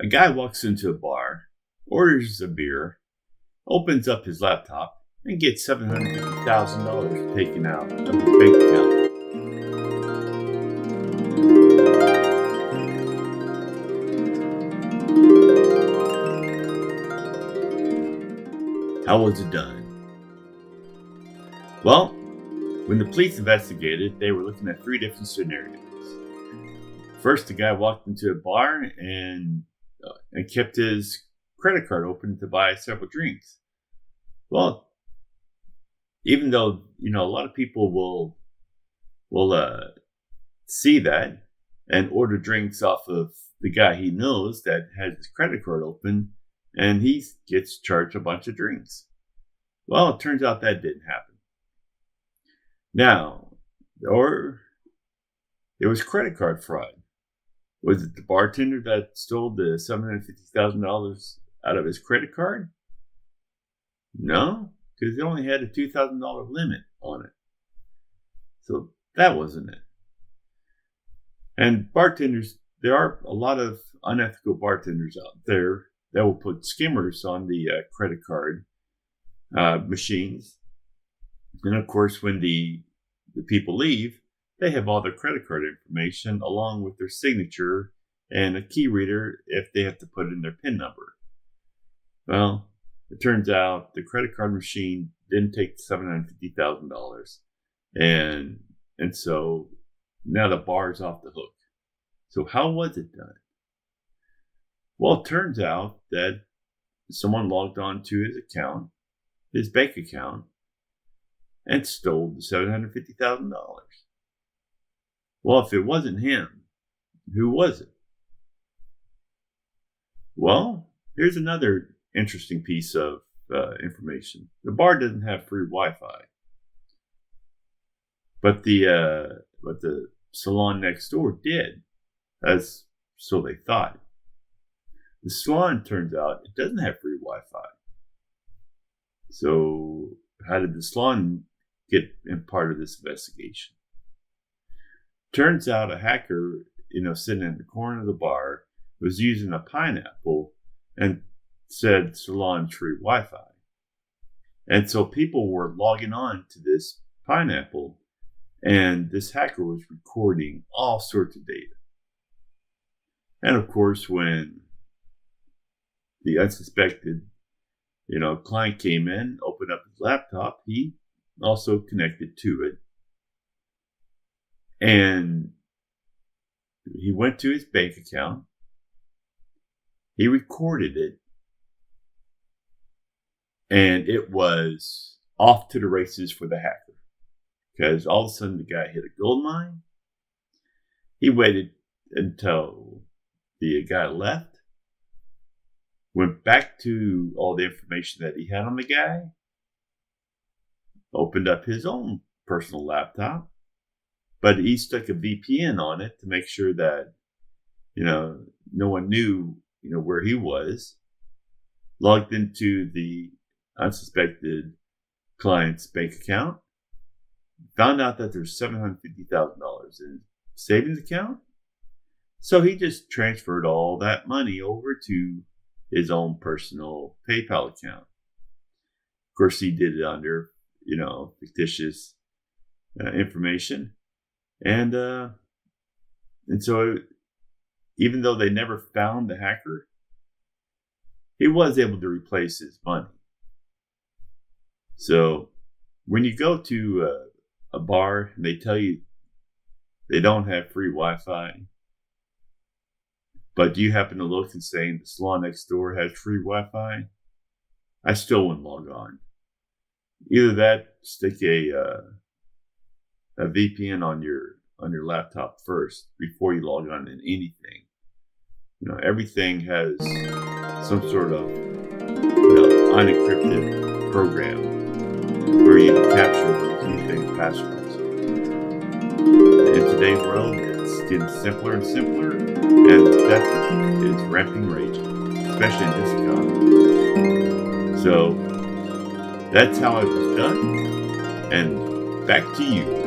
A guy walks into a bar, orders a beer, opens up his laptop, and gets $750,000 taken out of his bank account. How was it done? Well, when the police investigated, they were looking at three different scenarios. First, the guy walked into a bar and kept his credit card open to buy several drinks. Well, even though a lot of people will see that and order drinks off of the guy he knows that has his credit card open, and he gets charged a bunch of drinks. Well, it turns out that didn't happen. Now, or it was credit card fraud. Was it the bartender that stole the $750,000 out of his credit card? No, because it only had a $2,000 limit on it. So that wasn't it. And bartenders, there are a lot of unethical bartenders out there that will put skimmers on the credit card machines. And of course, when the people leave, they have all their credit card information along with their signature and a key reader if they have to put in their PIN number. Well, it turns out the credit card machine didn't take $750,000, and so now the bar is off the hook. So how was it done? Well, it turns out that someone logged on to his account, his bank account, and stole the $750,000. Well, if it wasn't him, who was it? Well, here's another interesting piece of information. The bar doesn't have free Wi-Fi, but the salon next door did, as so they thought. The salon, turns out, it doesn't have free Wi-Fi. So how did the salon get in part of this investigation? Turns out a hacker, sitting in the corner of the bar, was using a pineapple and said salon free Wi-Fi. And so people were logging on to this pineapple, and this hacker was recording all sorts of data. And of course, when the unsuspected, client came in, opened up his laptop, he also connected to it. And he went to his bank account. He recorded it. And it was off to the races for the hacker. Because all of a sudden the guy hit a gold mine. He waited until the guy left. Went back to all the information that he had on the guy. Opened up his own personal laptop. But he stuck a VPN on it to make sure that, no one knew, where he was. Logged into the unsuspected client's bank account. Found out that there's $750,000 in savings account. So he just transferred all that money over to his own personal PayPal account. Of course, he did it under, fictitious information. And so even though they never found the hacker, he was able to replace his money. So when you go to a bar and they tell you they don't have free Wi-Fi, but do you happen to look and say the salon next door has free Wi-Fi? I still wouldn't log on. Either that, stick a VPN on your laptop first before you log on to anything. Everything has some sort of unencrypted program where you can capture those username passwords. In today's world, it's getting simpler and simpler, and theft is ramping rage, especially in this economy. So that's how it was done, and back to you.